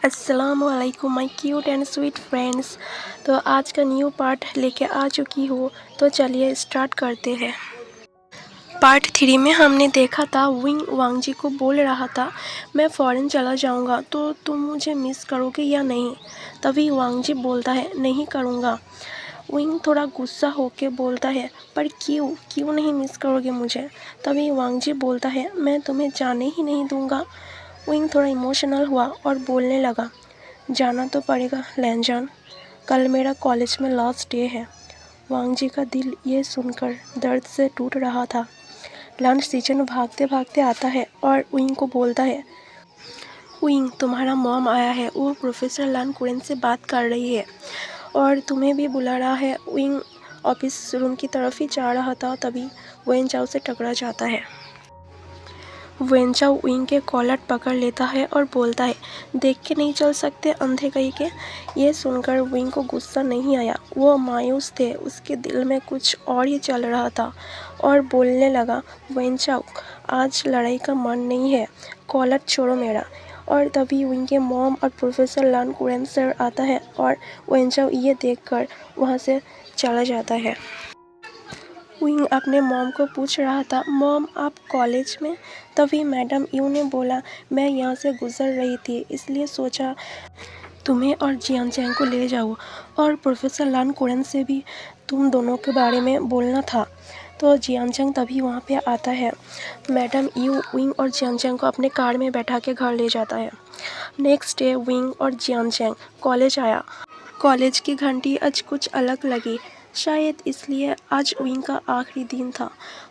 अस्सलामुअलैकुम my cute and sweet friends. तो आज का न्यू पार्ट लेके आ चुकी हूँ, तो चलिए स्टार्ट करते हैं। पार्ट 3 में हमने देखा था विंग वांगजी को बोल रहा था मैं फ़ॉरेन चला जाऊँगा तो तुम मुझे मिस करोगे या नहीं। तभी वांगजी बोलता है नहीं करूँगा। विंग थोड़ा गुस्सा होके बोलता है पर क्यों नहीं मिस करोगे मुझे। तभी वांगजी बोलता है मैं तुम्हें जाने ही नहीं दूँगा। विंग थोड़ा इमोशनल हुआ और बोलने लगा जाना तो पड़ेगा लैनजान, कल मेरा कॉलेज में लास्ट डे है। वांगजी का दिल ये सुनकर दर्द से टूट रहा था। लंच सीजन भागते भागते आता है और विंग को बोलता है विंग तुम्हारा मॉम आया है, वो प्रोफेसर लान कुरेन से बात कर रही है और तुम्हें भी बुला रहा है। विंग ऑफिस रूम की तरफ ही जा रहा था, तभी वेन चाओ से टकरा जाता है। वेन चाओ विंग के कॉलर पकड़ लेता है और बोलता है देख के नहीं चल सकते अंधे कहीं के। ये सुनकर विंग को गुस्सा नहीं आया, वो मायूस थे, उसके दिल में कुछ और ही चल रहा था और बोलने लगा वेन चाओ आज लड़ाई का मन नहीं है, कॉलर छोड़ो मेरा। और तभी विंग के मॉम और प्रोफेसर लान कुरेन सर आता है और वेन चाओ ये देखकर वहाँ से चला जाता है। विंग अपने मॉम को पूछ रहा था मॉम आप कॉलेज में। तभी मैडम यू ने बोला मैं यहाँ से गुजर रही थी इसलिए सोचा तुम्हें और जियान चैंग को ले जाओ, और प्रोफेसर लान कुरेन से भी तुम दोनों के बारे में बोलना था। तो जियान चैंग तभी वहाँ पे आता है। मैडम यू विंग और जियान चैंग को अपने कार में बैठा के घर ले जाता है। नेक्स्ट डे विंग और जियान चैंग कॉलेज आया। कॉलेज की घंटी आज कुछ अलग लगी, शायद इसलिए आज विंग का आखिरी दिन था।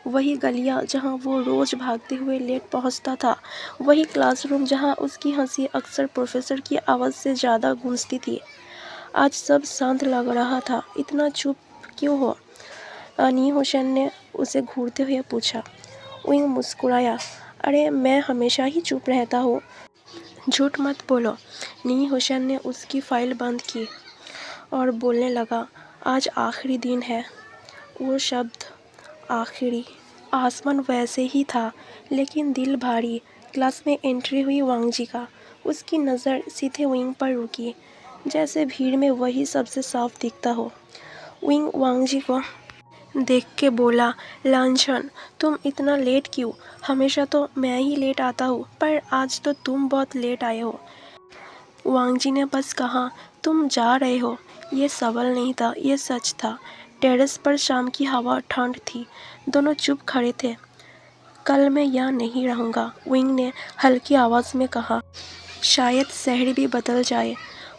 वही गलियां जहां वो रोज़ भागते हुए लेट पहुंचता था, वही क्लासरूम जहां उसकी हंसी अक्सर प्रोफेसर की आवाज़ से ज़्यादा गूंजती थी। आज सब शांत लग रहा था। इतना चुप क्यों हो? नी हुसैन ने उसे घूरते हुए पूछा। विंग मुस्कुराया, अरे मैं हमेशा ही चुप रहता हूँ। झूठ मत बोलो। नी हुसैन ने उसकी फाइल बंद की और बोलने लगा आज आखिरी दिन है। वो शब्द आखिरी, आसमान वैसे ही था लेकिन दिल भारी। क्लास में एंट्री हुई वांगजी का, उसकी नज़र सीधे विंग पर रुकी, जैसे भीड़ में वही सबसे साफ दिखता हो। विंग वांगजी को देख के बोला लांछन तुम इतना लेट क्यों? हमेशा तो मैं ही लेट आता हूँ पर आज तो तुम बहुत लेट आए हो। वांगजी ने बस कहा तुम जा रहे हो। ये सवाल नहीं था, ये सच था। टेरेस पर शाम की हवा ठंड थी, दोनों चुप खड़े थे। कल मैं यहाँ नहीं रहूँगा, विंग ने हल्की आवाज़ में कहा। शायद शहर भी बदल जाए।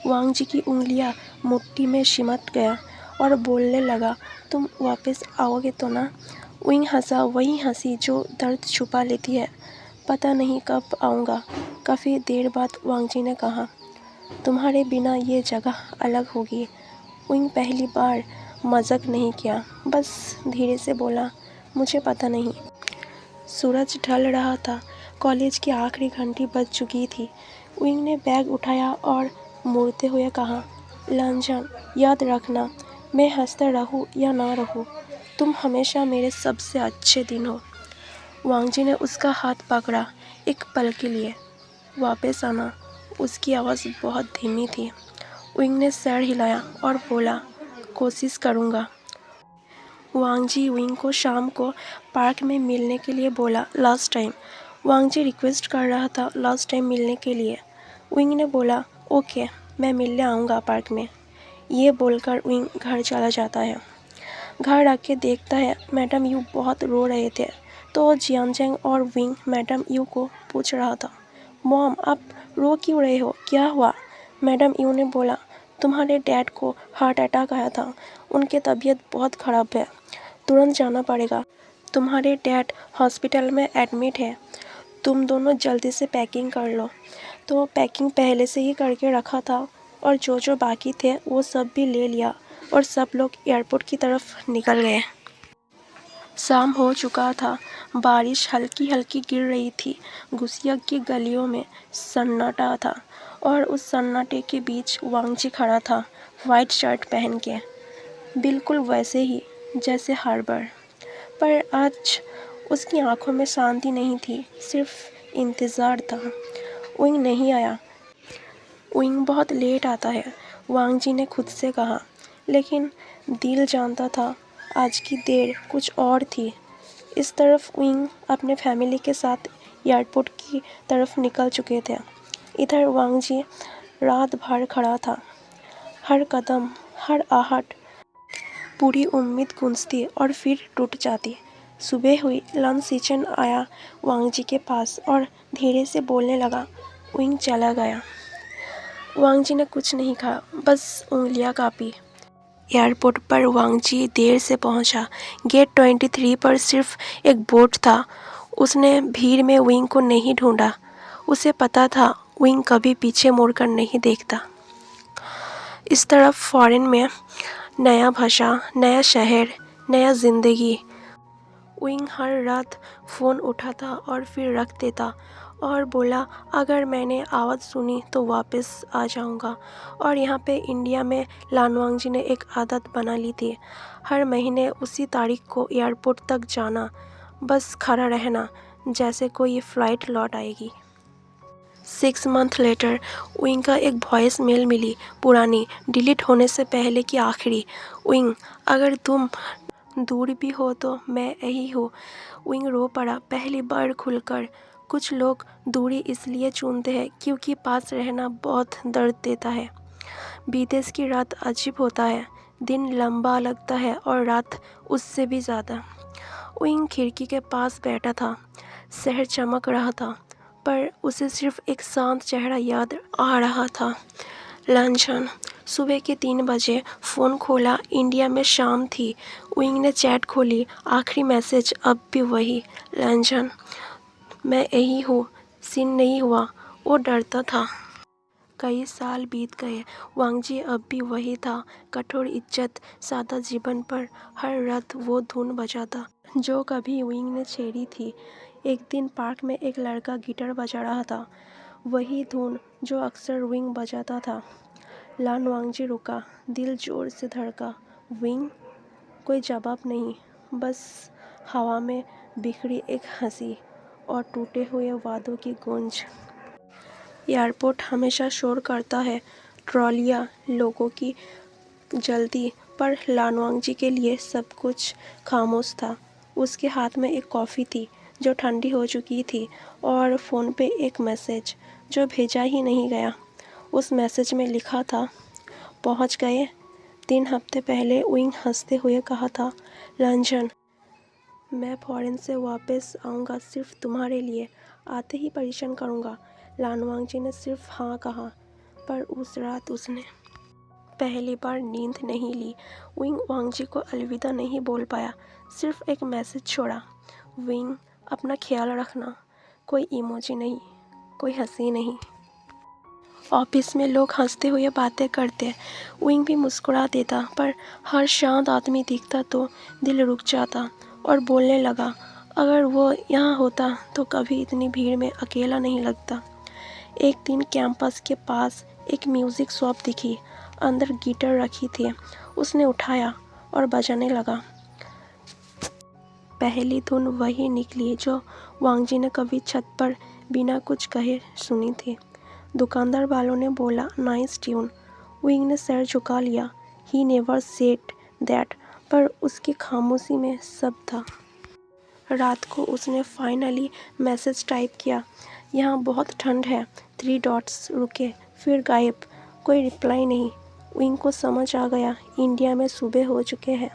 वांगजी की उंगलियाँ मुट्ठी में सिमट गया और बोलने लगा तुम वापस आओगे तो ना? विंग हंसा, वही हंसी जो दर्द छुपा लेती है। पता नहीं कब आऊँगा। काफ़ी देर बाद वांगजी ने कहा तुम्हारे बिना ये जगह अलग होगी। विंग पहली बार मजाक नहीं किया, बस धीरे से बोला मुझे पता नहीं। सूरज ढल रहा था, कॉलेज की आखिरी घंटी बज चुकी थी। विंग ने बैग उठाया और मुड़ते हुए कहा लांझन याद रखना, मैं हंसता रहूं या ना रहूं, तुम हमेशा मेरे सबसे अच्छे दिन हो। वांगजी ने उसका हाथ पकड़ा। एक पल के लिए वापस आना। उसकी आवाज़ बहुत धीमी थी। विंग ने सर हिलाया और बोला कोशिश करूँगा। वांगजी विंग को शाम को पार्क में मिलने के लिए बोला लास्ट टाइम। वांगजी रिक्वेस्ट कर रहा था लास्ट टाइम मिलने के लिए। विंग ने बोला ओके मैं मिलने आऊँगा पार्क में। ये बोलकर विंग घर चला जाता है। घर आके देखता है मैडम यू बहुत रो रहे थे, तो जियान चैंग और विंग मैडम यू को पूछ रहा था मॉम आप रो क्यों रहे हो, क्या हुआ? मैडम यू ने बोला तुम्हारे डैड को हार्ट अटैक आया था, उनकी तबीयत बहुत ख़राब है, तुरंत जाना पड़ेगा। तुम्हारे डैड हॉस्पिटल में एडमिट है, तुम दोनों जल्दी से पैकिंग कर लो। तो पैकिंग पहले से ही करके रखा था और जो बाकी थे वो सब भी ले लिया और सब लोग एयरपोर्ट की तरफ निकल गए। शाम हो चुका था, बारिश हल्की हल्की गिर रही थी। गुसिया की गलियों में सन्नाटा था और उस सन्नाटे के बीच वांगजी खड़ा था, वाइट शर्ट पहन के, बिल्कुल वैसे ही जैसे हर बार। पर आज उसकी आंखों में शांति नहीं थी, सिर्फ इंतज़ार था। विंग नहीं आया। विंग बहुत लेट आता है, वांग जी ने खुद से कहा। लेकिन दिल जानता था आज की देर कुछ और थी। इस तरफ विंग अपने फैमिली के साथ एयरपोर्ट की तरफ निकल चुके थे। इधर वांग जी रात भर खड़ा था। हर कदम, हर आहट, पूरी उम्मीद गूंजती और फिर टूट जाती। सुबह हुई, लन सीचन आया वांग जी के पास और धीरे से बोलने लगा। विंग चला गया। वांग जी ने कुछ नहीं कहा, बस उंगलियां कांपी। एयरपोर्ट पर वांग जी देर से पहुंचा। गेट 23 पर सिर्फ एक बोर्ड था। उसने भीड़ में विंग को नहीं ढूंढा। उसे पता था विंग कभी पीछे मुड़कर नहीं देखता। इस तरफ फॉरेन में नया भाषा, नया शहर, नया जिंदगी। विंग हर रात फ़ोन उठाता और फिर रख देता और बोला, अगर मैंने आवाज़ सुनी तो वापस आ जाऊंगा। और यहाँ पे इंडिया में लानवांग जी ने एक आदत बना ली थी। हर महीने उसी तारीख को एयरपोर्ट तक जाना, बस खड़ा रहना, जैसे कोई फ़्लाइट लौट आएगी। 6 मंथ लेटर विंग का एक वॉइस मेल मिली, पुरानी, डिलीट होने से पहले की आखिरी। विंग, अगर तुम दूर भी हो तो मैं यही हूँ। विंग रो पड़ा, पहली बार खुलकर। कुछ लोग दूरी इसलिए चुनते हैं क्योंकि पास रहना बहुत दर्द देता है। विदेश की रात अजीब होता है, दिन लंबा लगता है और रात उससे भी ज़्यादा। विंग खिड़की के पास बैठा था। शहर चमक रहा था, पर उसे सिर्फ एक शांत चेहरा याद आ रहा था, लंचन। सुबह के 3 बजे फ़ोन खोला, इंडिया में शाम थी। विंग ने चैट खोली, आखिरी मैसेज अब भी वही, लंचन, मैं यही हूँ, सीन नहीं हुआ। वो डरता था। कई साल बीत गए, वांग जी अब भी वही था, कठोर इज्जत, सादा जीवन पर हर रात वो धुन बजाता जो कभी विंग ने छेड़ी थी। एक दिन पार्क में एक लड़का गिटार बजा रहा था, वही धुन जो अक्सर विंग बजाता था। लान वांगजी रुका, दिल जोर से धड़का। विंग? कोई जवाब नहीं, बस हवा में बिखरी एक हंसी और टूटे हुए वादों की गूंज। एयरपोर्ट हमेशा शोर करता है, ट्रॉलियाँ, लोगों की जल्दी, पर लानवांग जी के लिए सब कुछ खामोश था। उसके हाथ में एक कॉफ़ी थी जो ठंडी हो चुकी थी और फ़ोन पे एक मैसेज जो भेजा ही नहीं गया। उस मैसेज में लिखा था, पहुंच गए। 3 हफ्ते पहले विंग हंसते हुए कहा था, लंचन, मैं फॉरेन से वापस आऊँगा सिर्फ तुम्हारे लिए, आते ही परेशान करूँगा। लानवांग जी ने सिर्फ हाँ कहा, पर उस रात उसने पहली बार नींद नहीं ली। विंग वांग जी को अलविदा नहीं बोल पाया, सिर्फ एक मैसेज छोड़ा, विंग, अपना ख्याल रखना। कोई इमोजी नहीं, कोई हंसी नहीं। ऑफिस में लोग हंसते हुए बातें करते, विंग भी मुस्कुरा देता, पर हर शांत आदमी दिखता तो दिल रुक जाता और बोलने लगा, अगर वो यहाँ होता तो कभी इतनी भीड़ में अकेला नहीं लगता। एक दिन कैंपस के पास एक म्यूज़िक शॉप दिखी, अंदर गिटार रखी थी। उसने उठाया और बजाने लगा। पहली धुन वही निकली जो वांग जी ने कभी छत पर बिना कुछ कहे सुनी थी। दुकानदार वालों ने बोला, नाइस ट्यून। विंग ने सर झुका लिया। ही नेवर सेड दैट, पर उसकी खामोशी में सब था। रात को उसने फाइनली मैसेज टाइप किया, यहाँ बहुत ठंड है, 3 डॉट्स। रुके, फिर गायब, कोई रिप्लाई नहीं। विंग को समझ आ गया, इंडिया में सुबह हो चुके हैं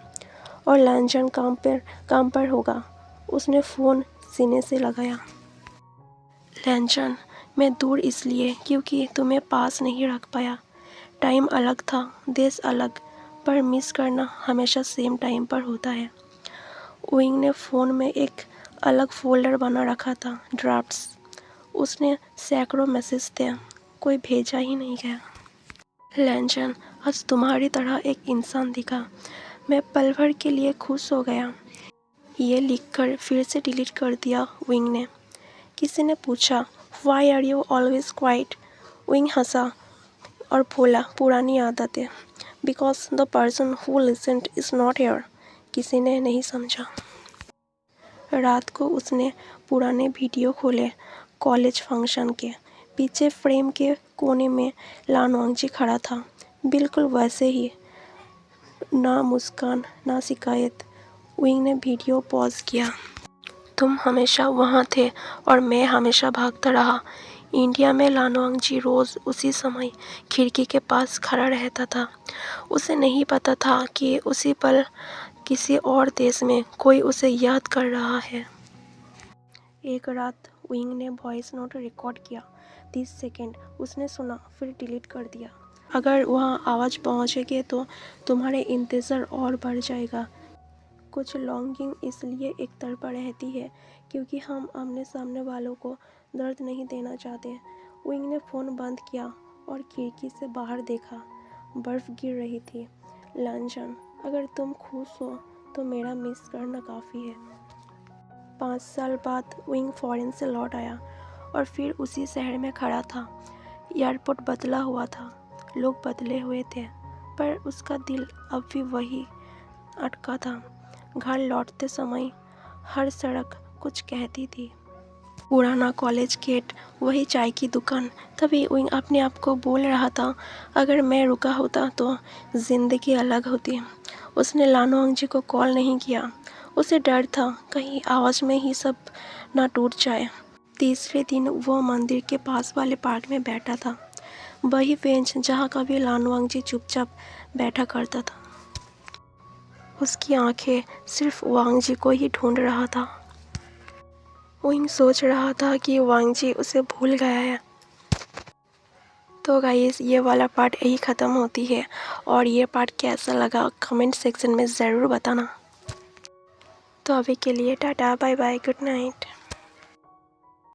और लंचन काम पर होगा। उसने फ़ोन सीने से लगाया। लंचन, मैं दूर इसलिए क्योंकि तुम्हें पास नहीं रख पाया। टाइम अलग था, देश अलग, पर मिस करना हमेशा सेम टाइम पर होता है। विंग ने फ़ोन में एक अलग फोल्डर बना रखा था, ड्राफ्ट्स। उसने सैकड़ों मैसेज थे, कोई भेजा ही नहीं गया। लंचन, आज तुम्हारी तरह एक इंसान दिखा, मैं पल भर के लिए खुश हो गया। ये लिखकर फिर से डिलीट कर दिया विंग ने। किसी ने पूछा, why are you always quiet? Wing हंसा और बोला, पुरानी आदतें, because the person who listened is not here. किसी ने नहीं समझा। रात को उसने पुराने वीडियो खोले, कॉलेज फंक्शन के, पीछे फ्रेम के कोने में लान वांगजी खड़ा था, बिल्कुल वैसे ही, ना मुस्कान ना शिकायत। विंग ने वीडियो पॉज किया। तुम हमेशा वहाँ थे और मैं हमेशा भागता रहा। इंडिया में लान वांगजी रोज़ उसी समय खिड़की के पास खड़ा रहता था। उसे नहीं पता था कि उसी पल किसी और देश में कोई उसे याद कर रहा है। एक रात विंग ने वॉइस नोट रिकॉर्ड किया। 30 सेकंड उसने सुना, फिर डिलीट कर दिया। अगर वहाँ आवाज़ पहुँचेगी तो तुम्हारे इंतज़ार और बढ़ जाएगा। कुछ लॉन्गिंग इसलिए एक तरफा रहती है क्योंकि हम आमने सामने वालों को दर्द नहीं देना चाहते। विंग ने फ़ोन बंद किया और खिड़की से बाहर देखा। बर्फ़ गिर रही थी। लंजन, अगर तुम खुश हो तो मेरा मिस करना काफ़ी है। 5 साल बाद विंग फॉरेन से लौट आया और फिर उसी शहर में खड़ा था। एयरपोर्ट बदला हुआ था, लोग बदले हुए थे, पर उसका दिल अब भी वही अटका था। घर लौटते समय हर सड़क कुछ कहती थी। पुराना कॉलेज गेट, वही चाय की दुकान। तभी विंग अपने आप को बोल रहा था, अगर मैं रुका होता तो ज़िंदगी अलग होती। उसने लान वांगजी को कॉल नहीं किया। उसे डर था कहीं आवाज़ में ही सब ना टूट जाए। तीसरे दिन वो मंदिर के पास वाले पार्क में बैठा था, वही बेंच जहाँ कभी लान वांगजी चुपचाप बैठा करता था। उसकी आंखें सिर्फ वांगजी को ही ढूंढ रहा था। विंग सोच रहा था कि वांगजी उसे भूल गया है। तो गाइस, ये वाला पार्ट यही ख़त्म होती है और ये पार्ट कैसा लगा कमेंट सेक्शन में ज़रूर बताना। तो अभी के लिए tata, bye bye, good night.